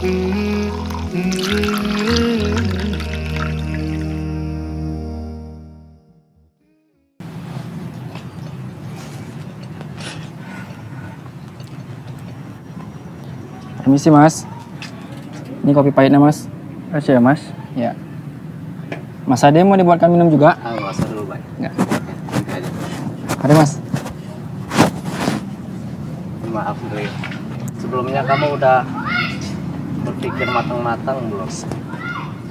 Permisi mas, ini kopi pahitnya mas. Masih ya mas? Ya. Mas Ade mau dibuatkan minum juga? Nggak usah dulu, Pak. Enggak. Nanti aja. Mari mas. Maaf, Dri. Sebelumnya kamu udah berpikir matang-matang belum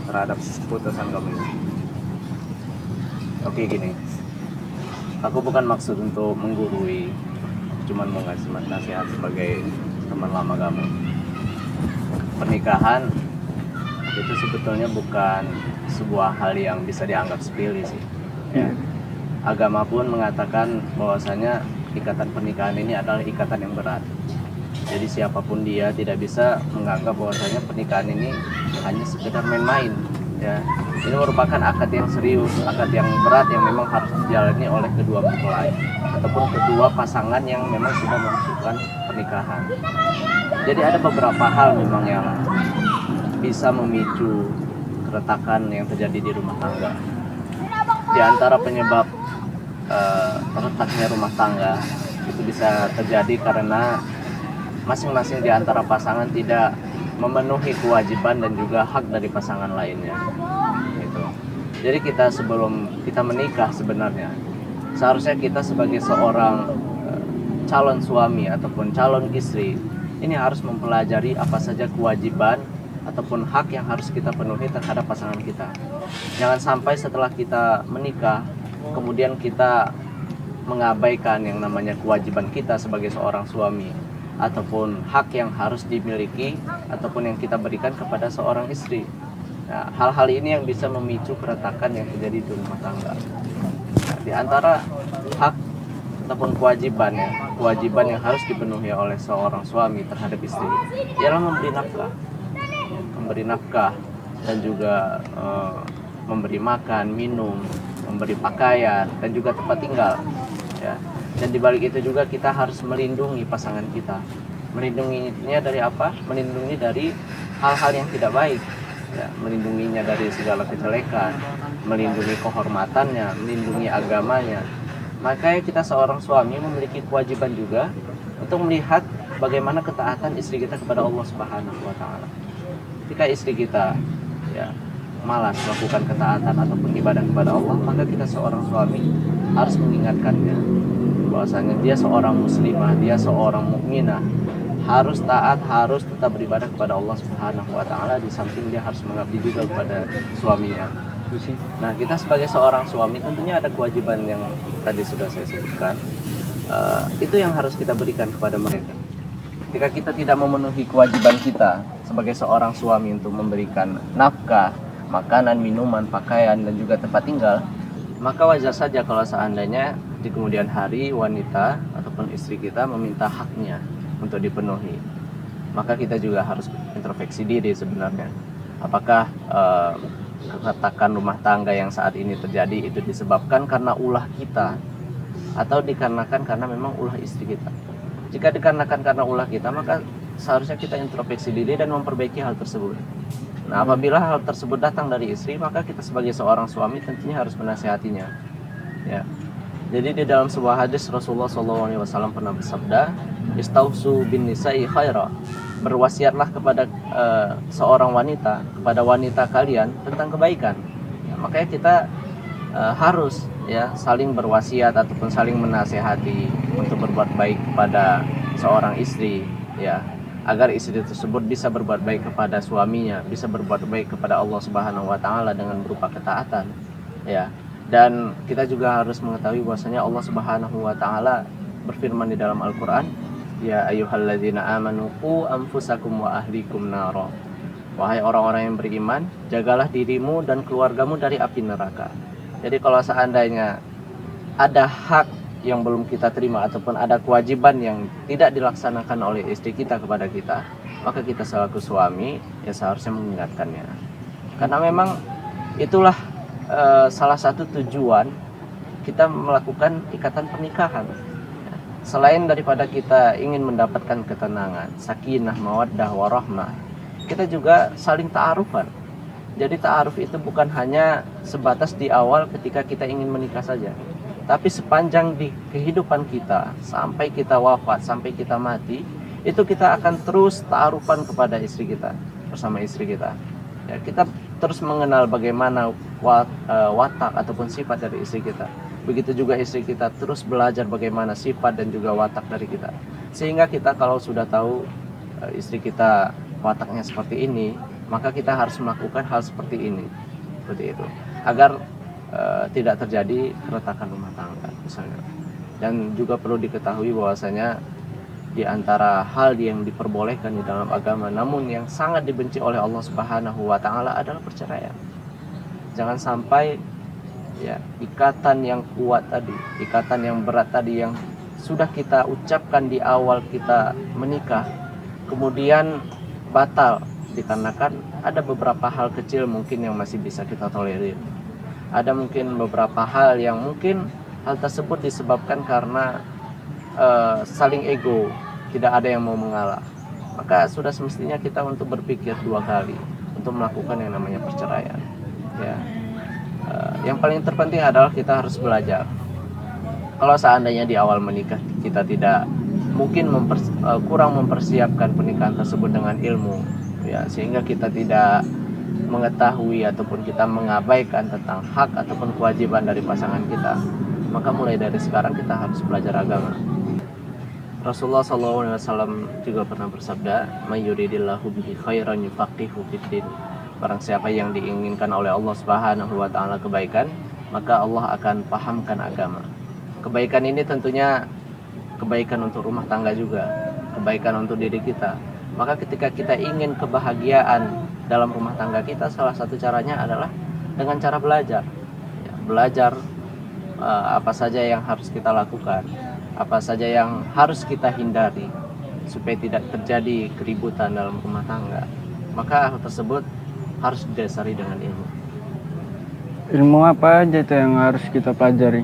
terhadap keputusan kamu ini? Oke, gini. Aku bukan maksud untuk menggurui, cuman mau ngasih nasihat sebagai teman lama kamu. Pernikahan itu sebetulnya bukan sebuah hal yang bisa dianggap sepele sih. Ya. Agama pun mengatakan bahwasanya ikatan pernikahan ini adalah ikatan yang berat. Jadi siapapun dia tidak bisa menganggap bahwasanya pernikahan ini hanya sekedar main-main. Ya, ini merupakan akad yang serius, akad yang berat yang memang harus dijalani oleh kedua mempelai ataupun kedua pasangan yang memang sudah melakukan pernikahan. Jadi ada beberapa hal memang yang bisa memicu keretakan yang terjadi di rumah tangga. Di antara penyebab retaknya rumah tangga itu bisa terjadi karena masing-masing di antara pasangan tidak memenuhi kewajiban dan juga hak dari pasangan lainnya. Gitu. Jadi kita sebelum kita menikah sebenarnya seharusnya kita sebagai seorang calon suami ataupun calon istri ini harus mempelajari apa saja kewajiban ataupun hak yang harus kita penuhi terhadap pasangan kita. Jangan sampai setelah kita menikah kemudian kita mengabaikan yang namanya kewajiban kita sebagai seorang suami ataupun hak yang harus dimiliki ataupun yang kita berikan kepada seorang istri. Nah, hal-hal ini yang bisa memicu keretakan yang terjadi di rumah tangga. Nah, di antara hak ataupun kewajiban yang harus dipenuhi oleh seorang suami terhadap istri ialah memberi nafkah dan juga memberi makan, minum, memberi pakaian dan juga tempat tinggal. Ya. Dan di balik itu juga kita harus melindungi pasangan kita. Melindunginya dari apa? Melindungi dari hal-hal yang tidak baik. Ya, melindunginya dari segala kejelekan, melindungi kehormatannya, melindungi agamanya. Makanya kita seorang suami memiliki kewajiban juga untuk melihat bagaimana ketaatan istri kita kepada Allah Subhanahu wa taala. Ketika istri kita ya malas melakukan ketaatan ataupun ibadah kepada Allah, maka kita seorang suami harus mengingatkannya bahwasanya dia seorang muslimah, dia seorang mukminah, harus taat, harus tetap beribadah kepada Allah Subhanahu wa taala di samping dia harus mengabdi juga kepada suaminya. Nah, kita sebagai seorang suami tentunya ada kewajiban yang tadi sudah saya sebutkan. Itu yang harus kita berikan kepada mereka. Ketika kita tidak memenuhi kewajiban kita sebagai seorang suami untuk memberikan nafkah, makanan, minuman, pakaian dan juga tempat tinggal, maka wajar saja kalau seandainya di kemudian hari wanita ataupun istri kita meminta haknya untuk dipenuhi. Maka kita juga harus introspeksi diri sebenarnya. Apakah keretakan rumah tangga yang saat ini terjadi itu disebabkan karena ulah kita atau dikarenakan karena memang ulah istri kita. Jika dikarenakan karena ulah kita, maka seharusnya kita introspeksi diri dan memperbaiki hal tersebut. Nah, apabila hal tersebut datang dari istri, maka kita sebagai seorang suami tentunya harus menasihatinya. Ya. Jadi di dalam sebuah hadis Rasulullah SAW pernah bersabda, "Istausu bin nisa'i khaira." Berwasiatlah kepada seorang wanita, kepada wanita kalian tentang kebaikan. Ya, makanya kita harus ya saling berwasiat ataupun saling menasihati untuk berbuat baik kepada seorang istri, ya, agar istri tersebut bisa berbuat baik kepada suaminya, bisa berbuat baik kepada Allah Subhanahu wa taala dengan berupa ketaatan. Ya. Dan kita juga harus mengetahui bahwasanya Allah Subhanahu wa taala berfirman di dalam Al-Qur'an, "Ya ayyuhalladzina amanu qu anfusakum wa ahlikum nara." Wahai orang-orang yang beriman, jagalah dirimu dan keluargamu dari api neraka. Jadi kalau seandainya ada hak yang belum kita terima ataupun ada kewajiban yang tidak dilaksanakan oleh istri kita kepada kita, maka kita selaku suami ya seharusnya mengingatkannya. Karena memang itulah salah satu tujuan kita melakukan ikatan pernikahan. Selain daripada kita ingin mendapatkan ketenangan, sakinah, mawaddah, warahmah, kita juga saling ta'arufan. Jadi ta'aruf itu bukan hanya sebatas di awal ketika kita ingin menikah saja, tapi sepanjang di kehidupan kita, sampai kita wafat, sampai kita mati, itu kita akan terus ta'arufan kepada istri kita, bersama istri kita. Ya, kita terus mengenal bagaimana watak ataupun sifat dari istri kita. Begitu juga istri kita terus belajar bagaimana sifat dan juga watak dari kita. Sehingga kita kalau sudah tahu istri kita wataknya seperti ini, maka kita harus melakukan hal seperti ini, seperti itu, agar tidak terjadi keretakan rumah tangga misalnya. Dan juga perlu diketahui bahwasanya di antara hal yang diperbolehkan di dalam agama namun yang sangat dibenci oleh Allah Subhanahu wa taala adalah perceraian. Jangan sampai ya ikatan yang kuat tadi, ikatan yang berat tadi yang sudah kita ucapkan di awal kita menikah kemudian batal dikarenakan ada beberapa hal kecil mungkin yang masih bisa kita tolerir. Ada mungkin beberapa hal yang mungkin hal tersebut disebabkan karena saling ego, tidak ada yang mau mengalah. Maka sudah semestinya kita untuk berpikir dua kali untuk melakukan yang namanya perceraian. Ya, yang paling terpenting adalah kita harus belajar. Kalau seandainya di awal menikah kita tidak mungkin kurang mempersiapkan pernikahan tersebut dengan ilmu, ya, sehingga kita tidak mengetahui ataupun kita mengabaikan tentang hak ataupun kewajiban dari pasangan kita, maka mulai dari sekarang kita harus belajar agama. Rasulullah SAW juga pernah bersabda, "May yuridillahu bihi khairan yufaqihu fiddin." Barang siapa yang diinginkan oleh Allah Subhanahu wa taala kebaikan, maka Allah akan pahamkan agama. Kebaikan ini tentunya kebaikan untuk rumah tangga juga, kebaikan untuk diri kita. Maka ketika kita ingin kebahagiaan dalam rumah tangga kita, salah satu caranya adalah dengan cara belajar. Ya, belajar apa saja yang harus kita lakukan, apa saja yang harus kita hindari supaya tidak terjadi keributan dalam rumah tangga. Maka hal tersebut harus didasari dengan ilmu. Ilmu apa aja itu yang harus kita pelajari?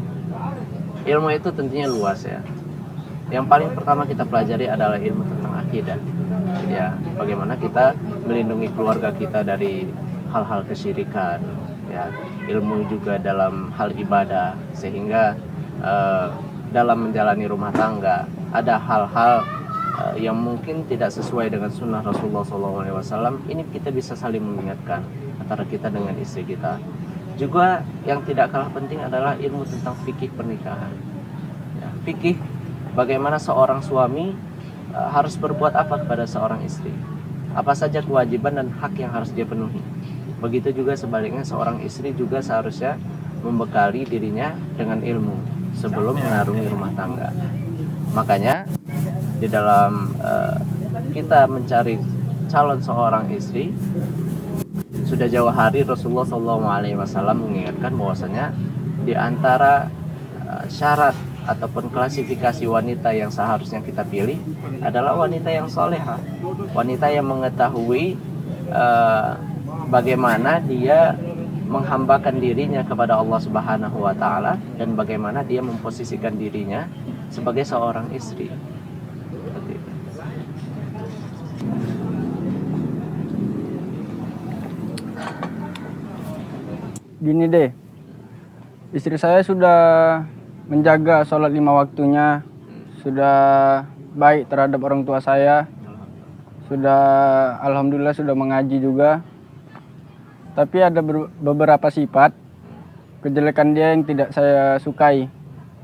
Ilmu itu tentunya luas ya. Yang paling pertama kita pelajari adalah ilmu tentang akidah. Ya, bagaimana kita melindungi keluarga kita dari hal-hal kesyirikan, ya, ilmu juga dalam hal ibadah, sehingga dalam menjalani rumah tangga ada hal-hal yang mungkin tidak sesuai dengan sunnah Rasulullah SAW. Ini kita bisa saling mengingatkan antara kita dengan istri kita. Juga yang tidak kalah penting adalah ilmu tentang fikih pernikahan. Ya, fikih bagaimana seorang suami harus berbuat apa kepada seorang istri, apa saja kewajiban dan hak yang harus dia penuhi. Begitu juga sebaliknya seorang istri juga seharusnya membekali dirinya dengan ilmu sebelum mengarungi rumah tangga. Makanya di dalam kita mencari calon seorang istri, sudah jauh hari Rasulullah SAW mengingatkan bahwasanya di antara syarat ataupun klasifikasi wanita yang seharusnya kita pilih adalah wanita yang solehah, wanita yang mengetahui bagaimana dia menghambakan dirinya kepada Allah Subhanahu wa taala dan bagaimana dia memposisikan dirinya sebagai seorang istri. Gini deh, istri saya sudah menjaga sholat 5 waktunya, sudah baik terhadap orang tua saya, sudah alhamdulillah sudah mengaji juga. Tapi ada beberapa sifat kejelekan dia yang tidak saya sukai.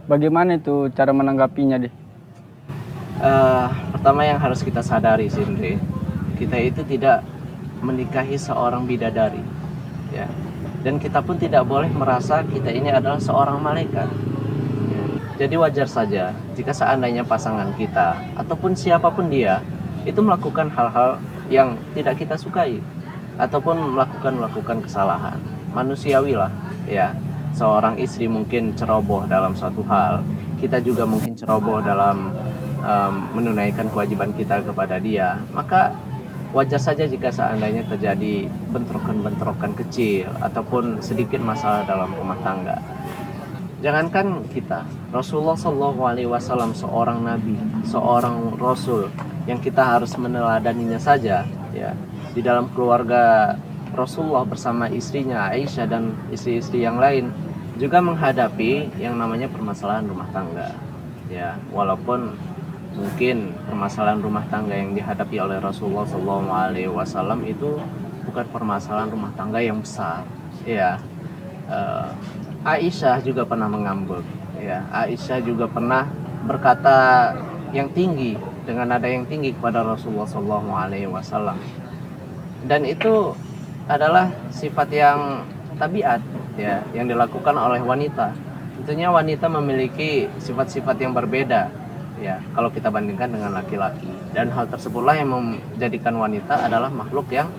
Bagaimana itu cara menanggapinya deh? Pertama yang harus kita sadari sih, Andre, kita itu tidak menikahi seorang bidadari, ya. Dan kita pun tidak boleh merasa kita ini adalah seorang malaikat. Jadi wajar saja jika seandainya pasangan kita ataupun siapapun dia itu melakukan hal-hal yang tidak kita sukai ataupun melakukan kesalahan. Manusiawi lah, ya. Seorang istri mungkin ceroboh dalam suatu hal, kita juga mungkin ceroboh dalam menunaikan kewajiban kita kepada dia. Maka wajar saja jika seandainya terjadi bentrokan-bentrokan kecil ataupun sedikit masalah dalam rumah tangga. Jangankan kita, Rasulullah SAW seorang nabi, seorang rasul yang kita harus meneladaninya saja, Ya, di dalam keluarga Rasulullah bersama istrinya Aisyah dan istri-istri yang lain juga menghadapi yang namanya permasalahan rumah tangga. Ya, walaupun mungkin permasalahan rumah tangga yang dihadapi oleh Rasulullah SAW itu bukan permasalahan rumah tangga yang besar. Ya, eh, Aisyah juga pernah mengambek. Ya, Aisyah juga pernah berkata yang tinggi dengan nada yang tinggi kepada Rasulullah SAW. Dan itu adalah sifat yang tabiat, ya, yang dilakukan oleh wanita. Tentunya wanita memiliki sifat-sifat yang berbeda, ya, kalau kita bandingkan dengan laki-laki. Dan hal tersebutlah yang menjadikan wanita adalah makhluk yang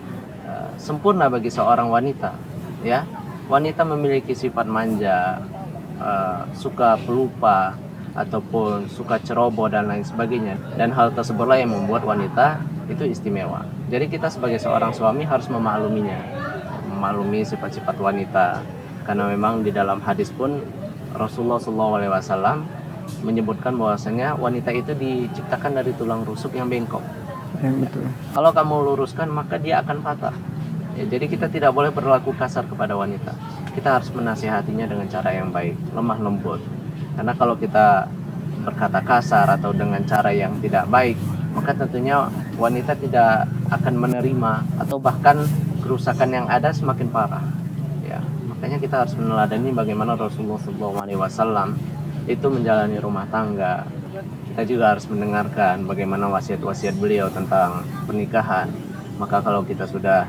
sempurna bagi seorang wanita, ya. Wanita memiliki sifat manja, suka pelupa ataupun suka ceroboh dan lain sebagainya. Dan hal tersebutlah yang membuat wanita itu istimewa. Jadi kita sebagai seorang suami harus memakluminya, memaklumi sifat-sifat wanita. Karena memang di dalam hadis pun Rasulullah SAW menyebutkan bahwasanya wanita itu diciptakan dari tulang rusuk yang bengkok. Betul. Kalau kamu luruskan maka dia akan patah. Ya, jadi kita tidak boleh berlaku kasar kepada wanita. Kita harus menasihatinya dengan cara yang baik, lemah lembut. Karena kalau kita berkata kasar atau dengan cara yang tidak baik, maka tentunya wanita tidak akan menerima atau bahkan kerusakan yang ada semakin parah. Ya, makanya kita harus meneladani bagaimana Rasulullah SAW itu menjalani rumah tangga. Kita juga harus mendengarkan bagaimana wasiat-wasiat beliau tentang pernikahan. Maka kalau kita sudah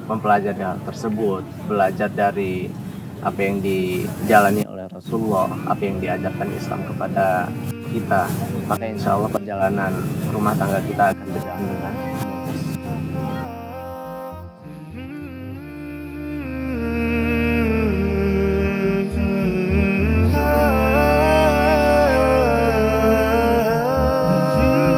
mempelajari hal tersebut, belajar dari apa yang dijalani oleh Rasulullah, apa yang diajarkan Islam kepada kita, maka insya Allah perjalanan rumah tangga kita akan berjalan dengan